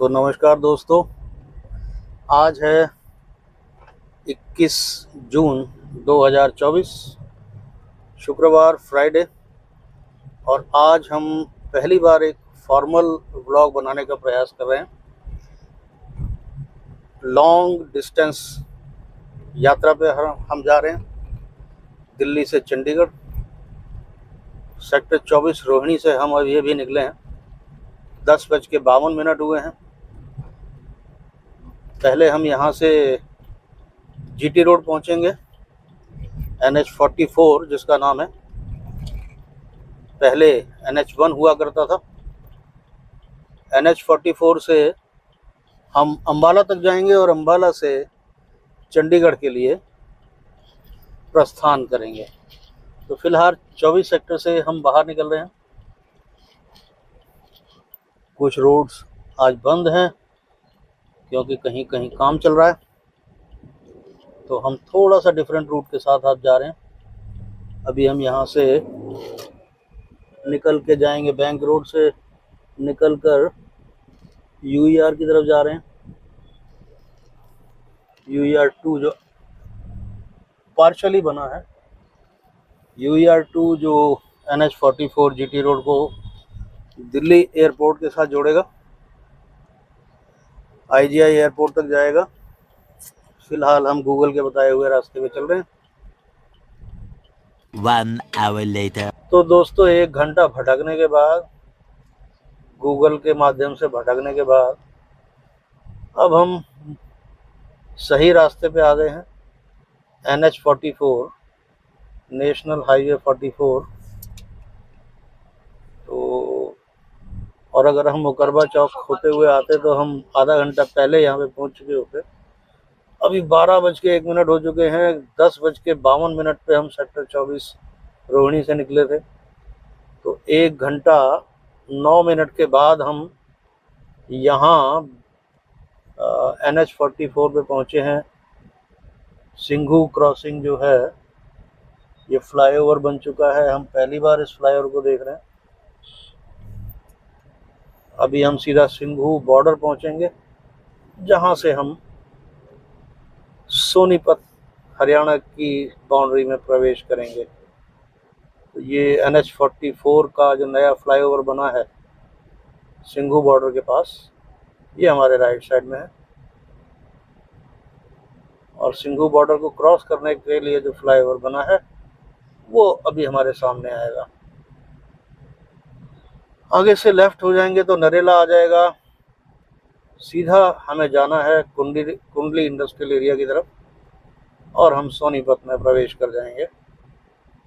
तो नमस्कार दोस्तों, आज है 21 जून 2024 शुक्रवार फ्राइडे। और आज हम पहली बार एक फॉर्मल व्लॉग बनाने का प्रयास कर रहे हैं। लॉन्ग डिस्टेंस यात्रा पे हम जा रहे हैं दिल्ली से चंडीगढ़। सेक्टर 24 रोहिणी से हम अभी निकले हैं। 10:52 हुए हैं। पहले हम यहाँ से जीटी रोड पहुँचेंगे। NH44 जिसका नाम है, पहले NH1 हुआ करता था। NH44 से हम अंबाला तक जाएंगे और अंबाला से चंडीगढ़ के लिए प्रस्थान करेंगे। तो फिलहाल 24 सेक्टर से हम बाहर निकल रहे हैं। कुछ रोड्स आज बंद हैं क्योंकि कहीं कहीं काम चल रहा है, तो हम थोड़ा सा डिफरेंट रूट के साथ आज जा रहे हैं। अभी हम यहाँ से निकल के जाएंगे, बैंक रोड से निकल कर UER की तरफ जा रहे हैं। UER2 जो पार्शली बना है, UER2 जो NH44 GT रोड को दिल्ली एयरपोर्ट के साथ जोड़ेगा, IGI एयरपोर्ट तक जाएगा। फिलहाल हम गूगल के बताए हुए रास्ते पे चल रहे हैं। 1 hour later. तो दोस्तों, 1 घंटा भटकने के बाद, गूगल के माध्यम से भटकने के बाद, अब हम सही रास्ते पे आ गए हैं। NH44 national highway 44। तो और अगर हम मुकरबा चौक होते हुए आते तो हम आधा घंटा पहले यहाँ पे पहुँच चुके होते। अभी 12:01 हो चुके हैं। 10:52 पे हम सेक्टर 24 रोहिणी से निकले थे। तो 1 घंटा 9 मिनट के बाद हम यहाँ NH44 पे पहुँचे हैं। सिंघू क्रॉसिंग जो है, ये फ्लाईओवर बन चुका है। हम पहली बार इस फ्लाईओवर को देख रहे हैं। अभी हम सीधा सिंघू बॉर्डर पहुँचेंगे, जहाँ से हम सोनीपत हरियाणा की बाउंड्री में प्रवेश करेंगे। तो ये NH44 का जो नया फ्लाईओवर बना है सिंघू बॉर्डर के पास, ये हमारे राइट साइड में है। और सिंघू बॉर्डर को क्रॉस करने के लिए जो फ्लाईओवर बना है वो अभी हमारे सामने आएगा। आगे से लेफ्ट हो जाएंगे तो नरेला आ जाएगा। सीधा हमें जाना है कुंडली इंडस्ट्रियल एरिया की तरफ, और हम सोनीपत में प्रवेश कर जाएंगे,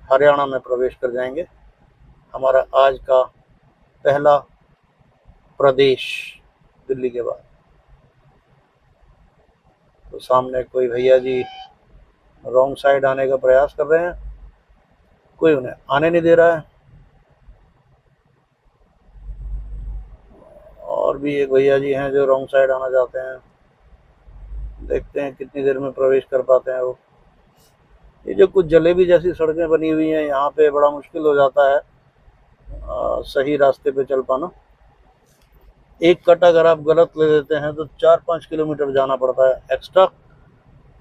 हरियाणा में प्रवेश कर जाएंगे। हमारा आज का पहला प्रदेश दिल्ली के बाद। तो सामने कोई भैया जी रॉन्ग साइड आने का प्रयास कर रहे हैं, कोई उन्हें आने नहीं दे रहा है। और भी एक भैया जी हैं जो रॉन्ग साइड आना चाहते हैं। देखते हैं कितनी देर में प्रवेश कर पाते हैं वो। ये जो कुछ जलेबी जैसी सड़कें बनी हुई हैं, यहाँ पे बड़ा मुश्किल हो जाता है सही रास्ते पे चल पाना। एक कट अगर आप गलत ले लेते हैं तो 4-5 किलोमीटर जाना पड़ता है एक्स्ट्रा।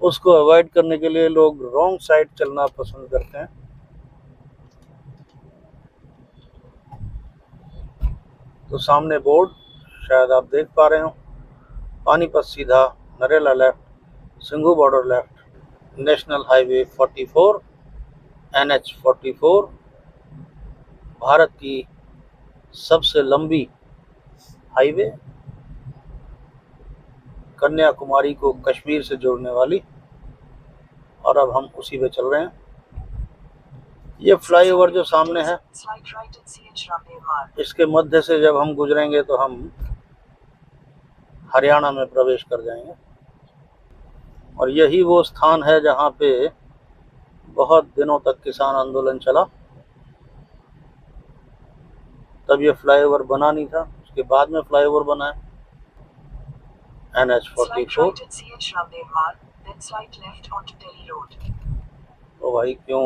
उसको अवॉइड करने के लिए लोग रॉन्ग साइड चलना पसंद करते हैं। तो सामने बोर्ड शायद आप देख पा रहे हो, पानीपत सीधा, Narela left, Singhu border left, national highway 44 NH44 Bharat की सबसे लंबी हाईवे, कन्याकुमारी को कश्मीर से जोड़ने वाली। और अब हम उसी पे चल रहे हैं। ये फ्लाईओवर जो सामने है, इसके मध्य से जब हम गुजरेंगे तो हम हरियाणा में प्रवेश कर जाएंगे। और यही वो स्थान है जहाँ पे बहुत दिनों तक किसान आंदोलन चला। तब ये फ्लाईओवर बना नहीं था, उसके बाद में फ्लाईओवर बना है NH44। तो भाई क्यों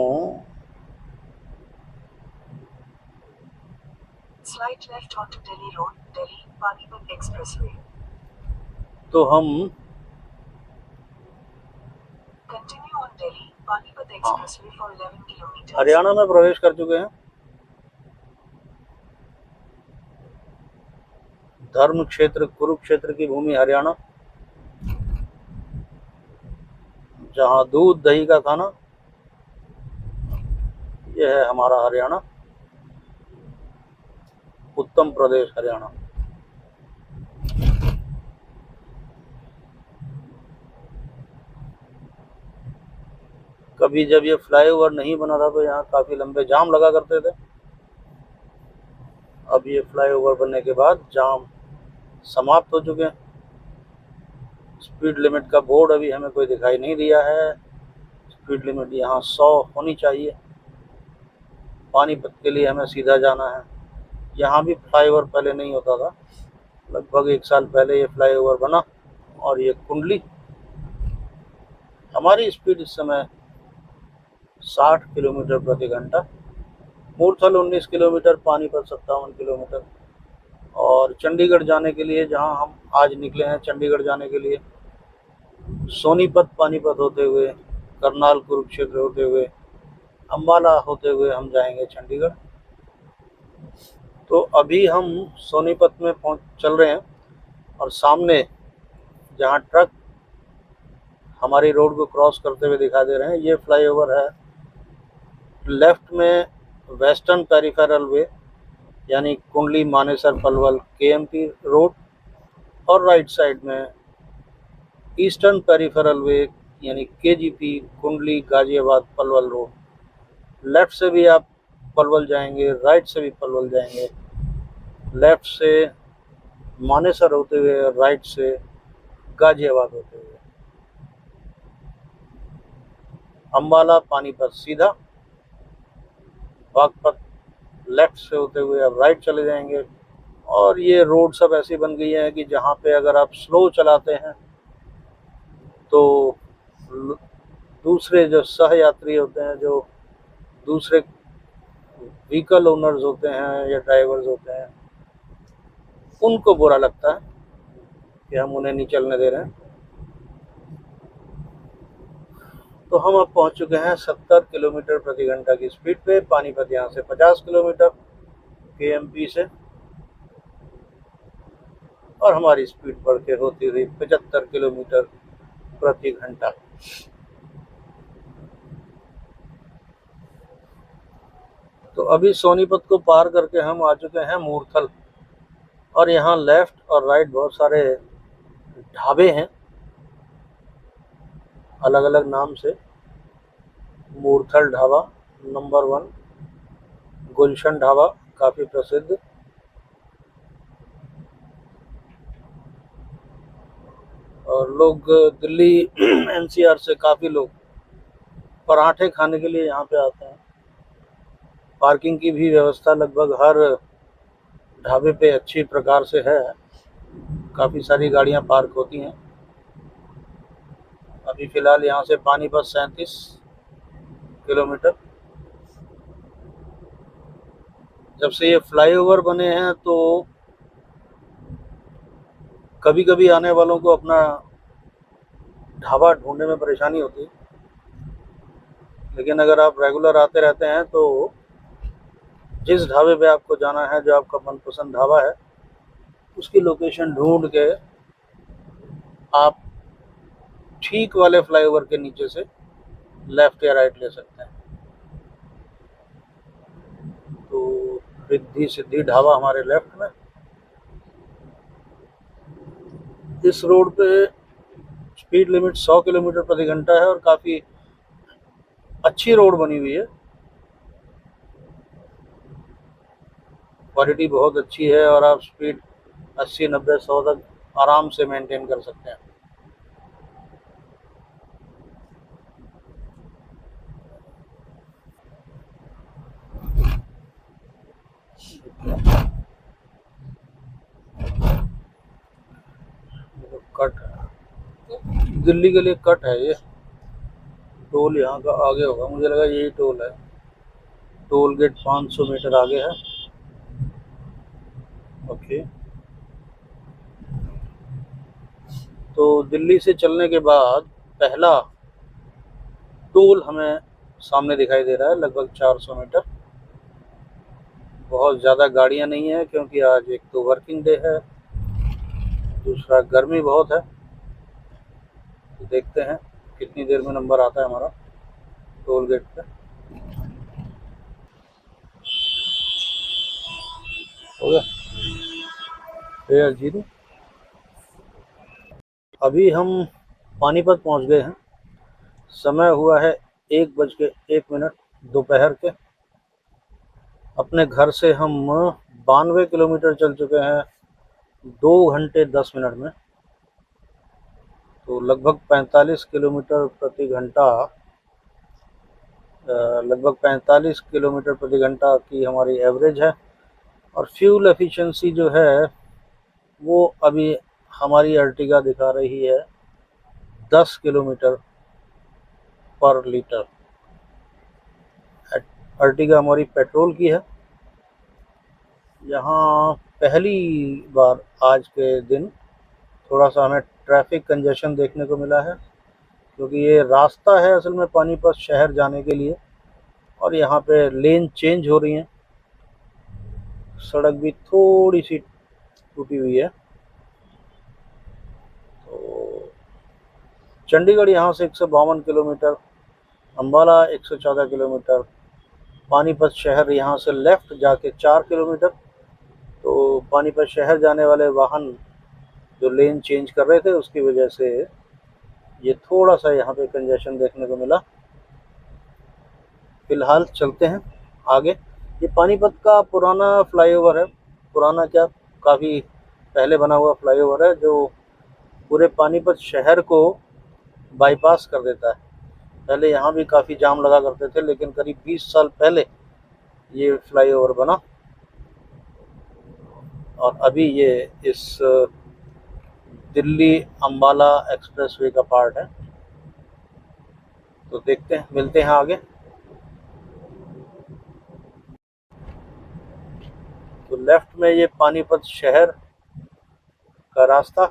Slight left onto Delhi Road, Delhi, Panipat Expressway. तो हम हरियाणा में प्रवेश कर चुके हैं। धर्म क्षेत्र कुरुक्षेत्र की भूमि हरियाणा, जहां दूध दही का खाना, यह है हमारा हरियाणा, उत्तम प्रदेश हरियाणा। कभी जब ये फ्लाईओवर नहीं बना था तो यहाँ काफी लंबे जाम लगा करते थे। अब ये फ्लाईओवर बनने के बाद जाम समाप्त हो चुके हैं। स्पीड लिमिट का बोर्ड अभी हमें कोई दिखाई नहीं दिया है। स्पीड लिमिट यहाँ 100 होनी चाहिए। पानीपत के लिए हमें सीधा जाना है। यहाँ भी फ्लाईओवर पहले नहीं होता था, लगभग 1 साल पहले ये फ्लाईओवर बना। और ये कुंडली, हमारी स्पीड इस समय 60 किलोमीटर प्रति घंटा। Murthal 19 kilometre, Panipat 57 kilometre. और चंडीगढ़ जाने के लिए, जहां हम आज निकले हैं चंडीगढ़ जाने के लिए, सोनीपत पानीपत होते हुए, करनाल कुरुक्षेत्र होते हुए, अम्बाला होते हुए हम जाएंगे चंडीगढ़। तो अभी हम सोनीपत में चल रहे हैं और सामने जहां ट्रक हमारी रोड को क्रॉस करते हुए दिखाई दे रहे हैं, ये फ्लाईओवर है। लेफ्ट में वेस्टर्न पेरिफेरल वे यानी कुंडली मानेसर पलवल केएमपी रोड, और राइट साइड में ईस्टर्न पेरिफेरल वे यानी केजीपी कुंडली गाजियाबाद पलवल रोड। लेफ्ट से भी आप पलवल जाएंगे, राइट से भी पलवल जाएंगे। लेफ्ट से मानेसर होते हुए, राइट से गाजियाबाद होते हुए। अम्बाला पानीपत सीधा, बागपत लेफ्ट से होते हुए अब राइट चले जाएंगे। और ये रोड सब ऐसी बन गई है कि जहाँ पे अगर आप स्लो चलाते हैं तो दूसरे जो सह यात्री होते हैं, जो दूसरे व्हीकल ओनर्स होते हैं या ड्राइवर्स होते हैं, उनको बुरा लगता है कि हम उन्हें नहीं चलने दे रहे हैं। तो हम अब पहुंच चुके हैं 70 किलोमीटर प्रति घंटा की स्पीड पे। पानीपत यहाँ से 50 किलोमीटर केएमपी से, और हमारी स्पीड बढ़ के होती हुई 75 किलोमीटर प्रति घंटा। तो अभी सोनीपत को पार करके हम आ चुके हैं मूर्थल, और यहाँ लेफ्ट और राइट बहुत सारे ढाबे हैं अलग अलग नाम से। मूर्थल ढाबा नंबर 1, गुलशन ढाबा काफी प्रसिद्ध, और लोग दिल्ली एनसीआर से काफी लोग पराठे खाने के लिए यहाँ पे आते हैं। पार्किंग की भी व्यवस्था लगभग हर ढाबे पे अच्छी प्रकार से है, काफी सारी गाड़ियां पार्क होती हैं। अभी फिलहाल यहाँ से पानीपत 37 किलोमीटर। जब से ये फ्लाईओवर बने हैं तो कभी कभी आने वालों को अपना ढाबा ढूंढने में परेशानी होती है, लेकिन अगर आप रेगुलर आते रहते हैं तो जिस ढाबे पे आपको जाना है, जो आपका मनपसंद ढाबा है, उसकी लोकेशन ढूंढ के आप ठीक वाले फ्लाईओवर के नीचे से लेफ्ट या राइट ले सकते हैं। तो रिद्धि सिद्धि ढाबा हमारे लेफ्ट में। इस रोड पे स्पीड लिमिट 100 किलोमीटर प्रति घंटा है और काफी अच्छी रोड बनी हुई है। क्वालिटी बहुत अच्छी है और आप स्पीड 80, 90, 100 तक आराम से मेंटेन कर सकते हैं। कट दिल्ली के लिए कट है ये टोल, यहाँ का आगे होगा, मुझे लगा यही टोल है। टोल गेट 500 मीटर आगे है। ओके, तो दिल्ली से चलने के बाद पहला टोल हमें सामने दिखाई दे रहा है, लगभग 400 मीटर। बहुत ज़्यादा गाड़ियाँ नहीं है क्योंकि आज एक तो वर्किंग डे है, दूसरा गर्मी बहुत है। तो देखते हैं कितनी देर में नंबर आता है हमारा टोल गेट पे। हो गया फेयर 0। अभी हम पानीपत पहुंच गए हैं। समय हुआ है 1:01 दोपहर के। अपने घर से हम 92 किलोमीटर चल चुके हैं 2 घंटे 10 मिनट में। तो लगभग 45 किलोमीटर प्रति घंटा, लगभग 45 किलोमीटर प्रति घंटा की हमारी एवरेज है। और फ्यूल एफिशिएंसी जो है वो अभी हमारी अर्टिगा दिखा रही है 10 किलोमीटर पर लीटर। अर्टिगा हमारी पेट्रोल की है। यहाँ पहली बार आज के दिन थोड़ा सा हमें ट्रैफिक कंजेशन देखने को मिला है, क्योंकि ये रास्ता है असल में पानीपत शहर जाने के लिए, और यहाँ पे लेन चेंज हो रही हैं। सड़क भी थोड़ी सी टूटी हुई है। तो चंडीगढ़ यहाँ से 152 किलोमीटर, अम्बाला 114 किलोमीटर, पानीपत शहर यहाँ से लेफ़्ट जाके 4 किलोमीटर। तो पानीपत शहर जाने वाले वाहन जो लेन चेंज कर रहे थे उसकी वजह से ये थोड़ा सा यहाँ पे कंजेशन देखने को मिला। फिलहाल चलते हैं आगे। ये पानीपत का पुराना फ्लाईओवर है, पुराना क्या काफ़ी पहले बना हुआ फ्लाईओवर है, जो पूरे पानीपत शहर को बाईपास कर देता है। पहले यहाँ भी काफ़ी जाम लगा करते थे, लेकिन करीब 20 साल पहले ये फ्लाईओवर बना, और अभी ये इस दिल्ली अम्बाला एक्सप्रेसवे का पार्ट है। तो देखते हैं, मिलते हैं आगे। तो लेफ्ट में ये पानीपत शहर का रास्ता,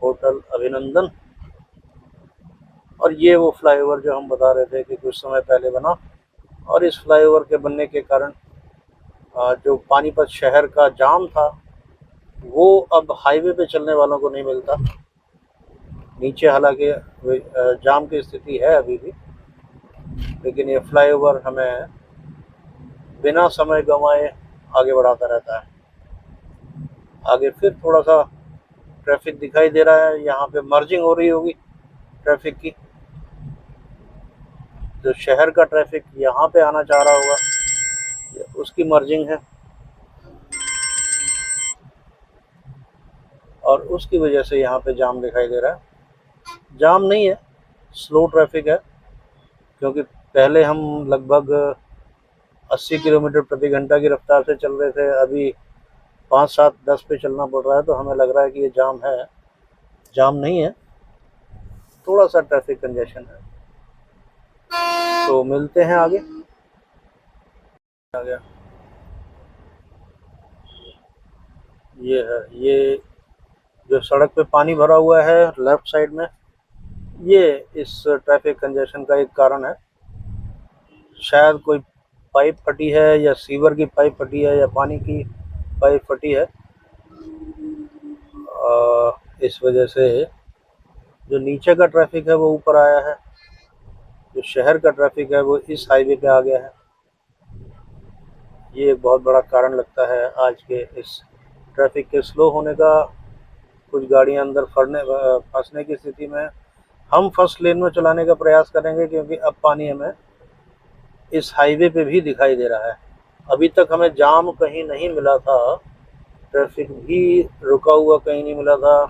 होटल अभिनंदन, और ये वो फ्लाईओवर जो हम बता रहे थे कि कुछ समय पहले बना। और इस फ्लाईओवर के बनने के कारण जो पानीपत शहर का जाम था वो अब हाईवे पे चलने वालों को नहीं मिलता। नीचे हालांकि जाम की स्थिति है अभी भी, लेकिन ये फ्लाईओवर हमें बिना समय गंवाए आगे बढ़ाता रहता है। आगे फिर थोड़ा सा ट्रैफिक दिखाई दे रहा है, यहाँ पे मर्जिंग हो रही होगी ट्रैफिक की। जो शहर का ट्रैफिक यहाँ पे आना चाह रहा होगा उसकी मर्जिंग है, और उसकी वजह से यहाँ पे जाम दिखाई दे रहा है। जाम नहीं है, स्लो ट्रैफिक है, क्योंकि पहले हम लगभग 80 किलोमीटर प्रति घंटा की रफ्तार से चल रहे थे, अभी 5, 7, 10 पे चलना पड़ रहा है। तो हमें लग रहा है कि ये जाम है, जाम नहीं है, थोड़ा सा ट्रैफिक कंजेशन है। तो मिलते हैं आगे। आ गया, ये है, ये जो सड़क पे पानी भरा हुआ है लेफ्ट साइड में, ये इस ट्रैफिक कंजेशन का एक कारण है। शायद कोई पाइप फटी है, या सीवर की पाइप फटी है, या पानी की पाइप फटी है। इस वजह से जो नीचे का ट्रैफिक है वो ऊपर आया है, जो शहर का ट्रैफिक है वो इस हाईवे पे आ गया है। ये एक बहुत बड़ा कारण लगता है आज के इस ट्रैफिक के स्लो होने का। कुछ गाड़ियां अंदर फंसने की स्थिति में। हम फर्स्ट लेन में चलाने का प्रयास करेंगे, क्योंकि अब पानी हमें इस हाईवे पे भी दिखाई दे रहा है। अभी तक हमें जाम कहीं नहीं मिला था, ट्रैफिक भी रुका हुआ कहीं नहीं मिला था।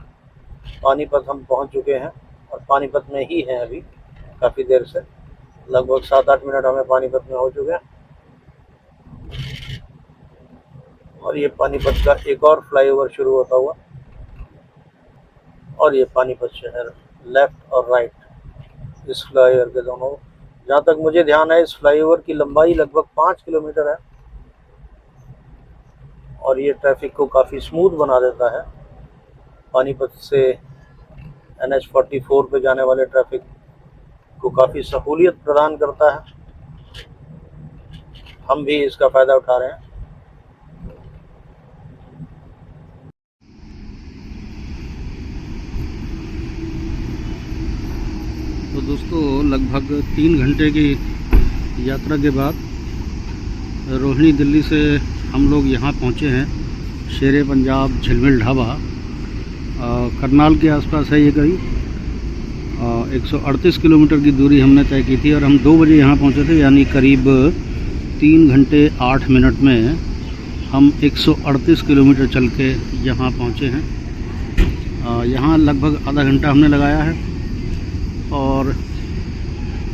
पानीपत हम पहुंच चुके हैं, और पानीपत में ही हैं अभी काफ़ी देर से, लगभग 7-8 मिनट हमें पानीपत में हो चुके हैं। और ये पानीपत का एक और फ्लाईओवर शुरू होता हुआ, और ये पानीपत शहर लेफ्ट और राइट इस फ्लाईओवर के दोनों। जहाँ तक मुझे ध्यान है, इस फ्लाईओवर की लंबाई लगभग 5 किलोमीटर है, और ये ट्रैफिक को काफ़ी स्मूथ बना देता है। पानीपत से NH44 पे जाने वाले ट्रैफिक को काफ़ी सहूलियत प्रदान करता है। हम भी इसका फ़ायदा उठा रहे हैं। तो दोस्तों, लगभग 3 घंटे की यात्रा के बाद रोहिणी दिल्ली से हम लोग यहाँ पहुँचे हैं। शेरे पंजाब झिलमिल ढाबा करनाल के आसपास है। ये करीब 138 किलोमीटर की दूरी हमने तय की थी और हम 2 बजे यहाँ पहुँचे थे, यानी करीब 3 घंटे 8 मिनट में हम 138 किलोमीटर चल के यहाँ पहुँचे हैं। यहाँ लगभग आधा घंटा हमने लगाया है और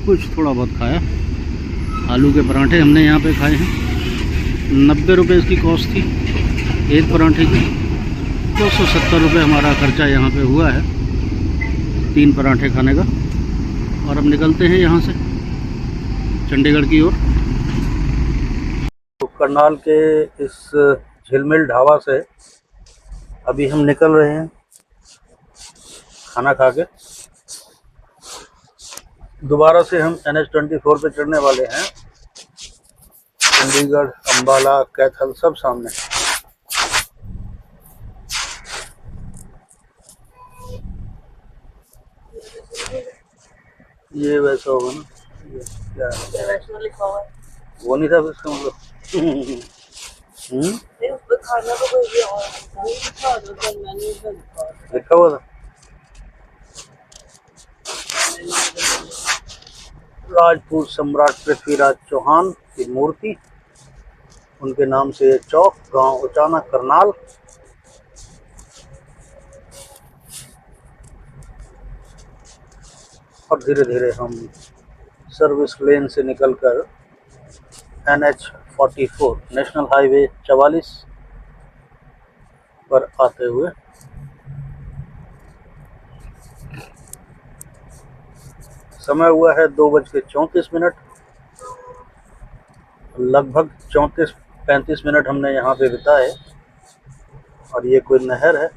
कुछ थोड़ा बहुत खाया। आलू के पराठे हमने यहाँ पे खाए हैं। 90 रुपये इसकी कॉस्ट थी एक पराठे की। 270 रुपये हमारा खर्चा यहाँ पे हुआ है 3 पराठे खाने का। और अब निकलते हैं यहाँ से चंडीगढ़ की ओर। तो करनाल के इस झिलमिल ढाबा से अभी हम निकल रहे हैं खाना खा के। दोबारा से हम NH24 पे चढ़ने वाले हैं। चंडीगढ़, अम्बाला, कैथल सब सामने। ये वैसा होगा ना, ये क्या है? लिखा हुआ है वो नहीं था इसका मतलब। उस पे खाना तो कोई लिखा हुआ था। राजपूत सम्राट पृथ्वीराज चौहान की मूर्ति, उनके नाम से चौक, गांव उचाना, करनाल। और धीरे धीरे हम सर्विस लेन से निकलकर NH44 नेशनल हाईवे 44 पर आते हुए समय हुआ है 2:34। लगभग 34-35 मिनट हमने यहाँ पे बिताए। और ये कोई नहर है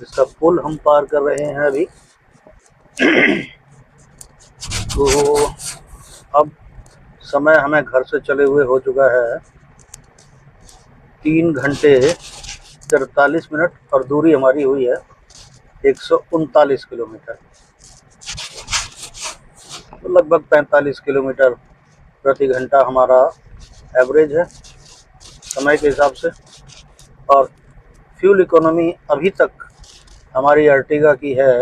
जिसका पुल हम पार कर रहे हैं अभी। तो अब समय हमें घर से चले हुए हो चुका है 3 घंटे 43 मिनट और दूरी हमारी हुई है 139 किलोमीटर। तो लगभग 45 किलोमीटर प्रति घंटा हमारा एवरेज है समय के हिसाब से। और फ्यूल इकोनॉमी अभी तक हमारी अर्टिगा की है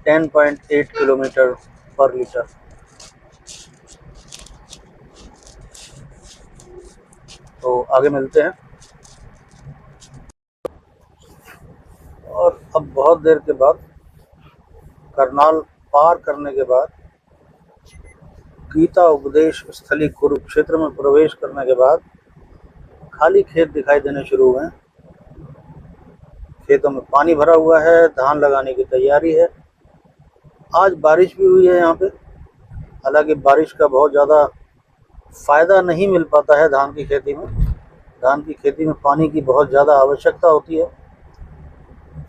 10.8 किलोमीटर पर लीटर। तो आगे मिलते हैं। और अब बहुत देर के बाद, करनाल पार करने के बाद, गीता उपदेश स्थली कुरुक्षेत्र में प्रवेश करने के बाद खाली खेत दिखाई देने शुरू हुए हैं। खेतों में पानी भरा हुआ है, धान लगाने की तैयारी है। आज बारिश भी हुई है यहाँ पे। हालांकि बारिश का बहुत ज़्यादा फ़ायदा नहीं मिल पाता है धान की खेती में। धान की खेती में पानी की बहुत ज़्यादा आवश्यकता होती है।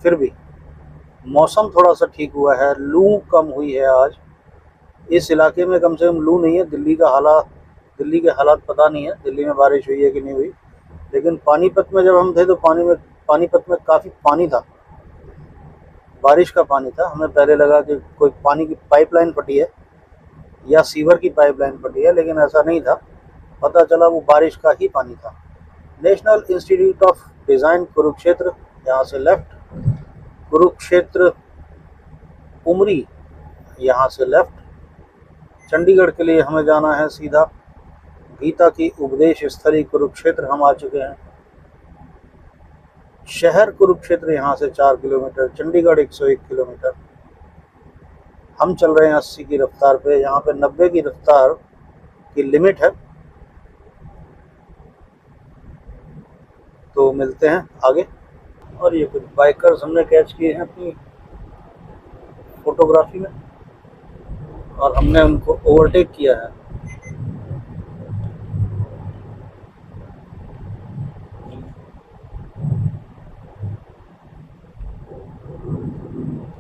फिर भी मौसम थोड़ा सा ठीक हुआ है, लू कम हुई है आज। इस इलाके में कम से कम लू नहीं है। दिल्ली के हालात पता नहीं है दिल्ली में बारिश हुई है कि नहीं हुई। लेकिन पानीपत में जब हम थे तो पानीपत में काफ़ी पानी था, बारिश का पानी था। हमें पहले लगा कि कोई पानी की पाइपलाइन फटी है या सीवर की पाइपलाइन फटी है, लेकिन ऐसा नहीं था। पता चला वो बारिश का ही पानी था। National institute of design Kurukshetra, यहाँ से लेफ्ट। कुरुक्षेत्र उमरी, यहाँ से लेफ्ट। चंडीगढ़ के लिए हमें जाना है सीधा। गीता की उपदेश स्थली कुरुक्षेत्र हम आ चुके हैं। शहर कुरुक्षेत्र यहाँ से 4 किलोमीटर, चंडीगढ़ 101 किलोमीटर। हम चल रहे हैं 80 की रफ्तार पे। यहाँ पे 90 की रफ्तार की लिमिट है। तो मिलते हैं आगे। और ये कुछ बाइकर्स हमने कैच किए हैं अपनी फोटोग्राफी में और हमने उनको ओवरटेक किया है।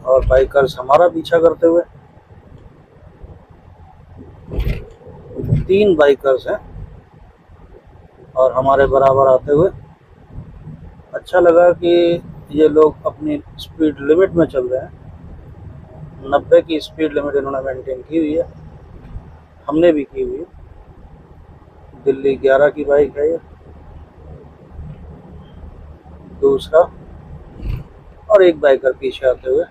और बाइकर्स हमारा पीछा करते हुए। 3 बाइकर्स हैं और हमारे बराबर आते हुए। अच्छा लगा कि ये लोग अपनी स्पीड लिमिट में चल रहे हैं। 90 की स्पीड लिमिट इन्होंने मेंटेन की हुई है, हमने भी की हुई है। दिल्ली 11 की बाइक है ये, दूसरा, और एक बाइकर पीछे आते हुए।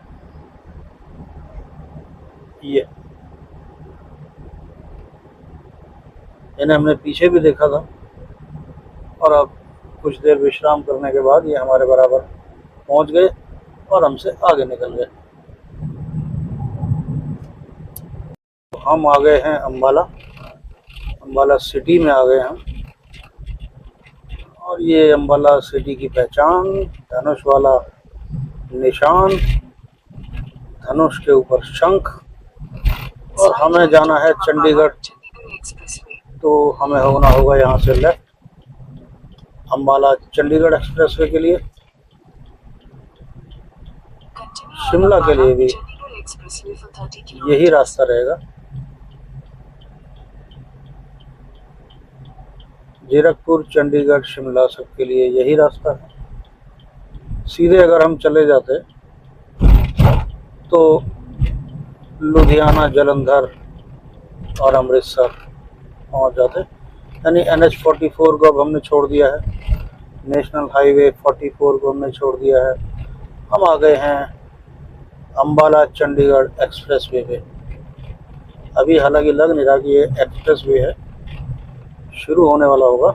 ये इन्हें हमने पीछे भी देखा था और अब कुछ देर विश्राम करने के बाद ये हमारे बराबर पहुंच गए और हमसे आगे निकल गए। तो हम आ गए हैं अम्बाला, अम्बाला सिटी में आ गए हम। और ये अम्बाला सिटी की पहचान, धनुष वाला निशान, धनुष के ऊपर शंख। और हमें जाना है चंडीगढ़, तो हमें होना होगा यहाँ से लेफ्ट अम्बाला चंडीगढ़ एक्सप्रेसवे के लिए। शिमला के लिए भी यही रास्ता रहेगा। जीरकपुर, चंडीगढ़, शिमला सबके लिए यही रास्ता है। सीधे अगर हम चले जाते तो लुधियाना, जालंधर और अमृतसर पहुंच जाते। यानी NH-44 को अब हमने छोड़ दिया है, नेशनल हाईवे 44 को हमने छोड़ दिया है। हम आ गए हैं अम्बाला चंडीगढ़ एक्सप्रेसवे पे। अभी हालांकि लग नहीं रहा कि ये एक्सप्रेसवे है, शुरू होने वाला होगा।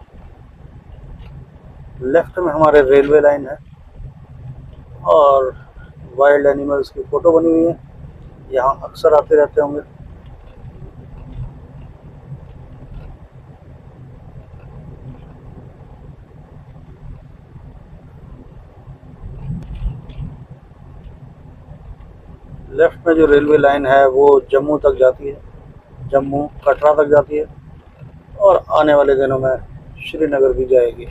लेफ्ट में हमारे रेलवे लाइन है और वाइल्ड एनिमल्स की फ़ोटो बनी हुई है, यहाँ अक्सर आते रहते होंगे। लेफ्ट में जो रेलवे लाइन है वो जम्मू तक जाती है, जम्मू कटरा तक जाती है और आने वाले दिनों में श्रीनगर भी जाएगी।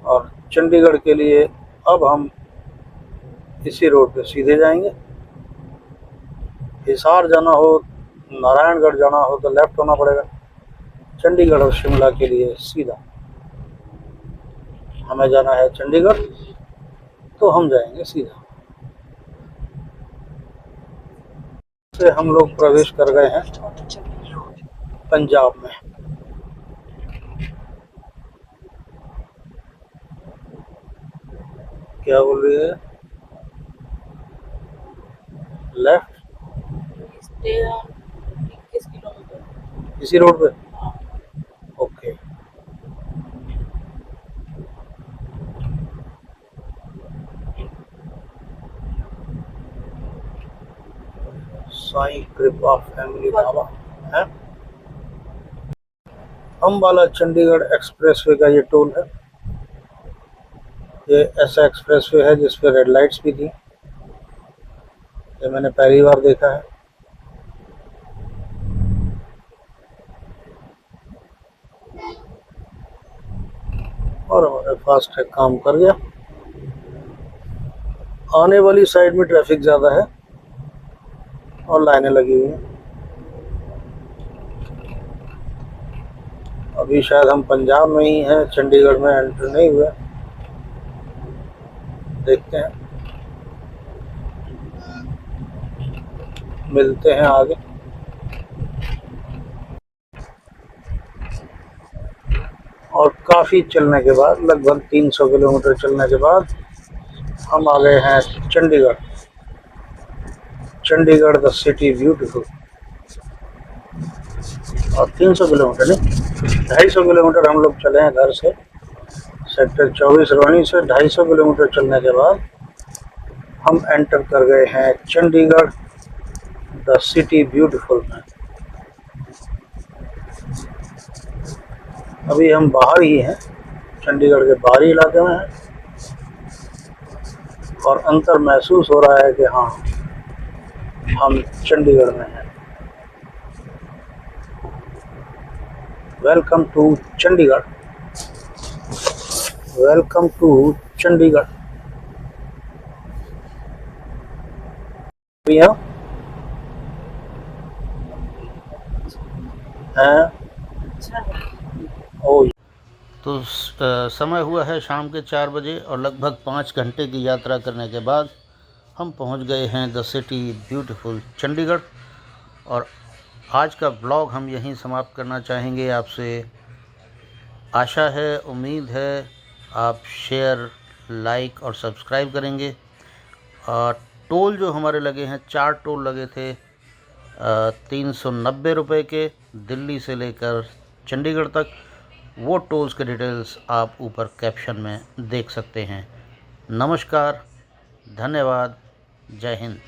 और चंडीगढ़ के लिए अब हम इसी रोड पे सीधे जाएंगे। हिसार जाना हो, नारायणगढ़ जाना हो तो लेफ्ट होना पड़ेगा। चंडीगढ़ और शिमला के लिए सीधा। हमें जाना है चंडीगढ़, तो हम जाएंगे सीधा। से हम लोग प्रवेश कर गए हैं पंजाब में। क्या बोल रही है? लेफ्ट इसी रोड पे? ओके। साईं कृपा फैमिली ढाबा है। अम्बाला चंडीगढ़ एक्सप्रेसवे का ये टोल है। ये ऐसा एक्सप्रेसवे है जिसपे रेड लाइट्स भी थी, ये मैंने पहली बार देखा है। और हमारे फास्टैग काम कर गया। आने वाली साइड में ट्रैफिक ज़्यादा है और लाइनें लगी हुई हैं। अभी शायद हम पंजाब में ही हैं, चंडीगढ़ में एंटर नहीं हुए। देखते हैं, मिलते हैं आगे। और काफ़ी चलने के बाद, लगभग 300 किलोमीटर चलने के बाद हम आ गए हैं Chandigarh. Chandigarh the city beautiful. और 300 किलोमीटर नहीं, 250 किलोमीटर हम लोग चले हैं घर से। सेक्टर 24 रोहिणी से 250 किलोमीटर चलने के बाद हम एंटर कर गए हैं चंडीगढ़ द सिटी ब्यूटीफुल में। अभी हम बाहर ही हैं, चंडीगढ़ के बाहरी इलाके में हैं और अंतर महसूस हो रहा है कि हाँ, हम चंडीगढ़ में हैं। Welcome to Chandigarh, welcome to Chandigarh. भैया हैं। ओ, तो समय हुआ है शाम के 4 बजे और लगभग 5 घंटे की यात्रा करने के बाद हम पहुंच गए हैं द सिटी ब्यूटीफुल चंडीगढ़। और आज का ब्लॉग हम यहीं समाप्त करना चाहेंगे। आपसे आशा है, उम्मीद है आप शेयर, लाइक और सब्सक्राइब करेंगे। और टोल जो हमारे लगे हैं, 4 टोल लगे थे 390 रुपये के, दिल्ली से लेकर चंडीगढ़ तक। वो टोल्स के डिटेल्स आप ऊपर कैप्शन में देख सकते हैं। नमस्कार, धन्यवाद, जय हिंद।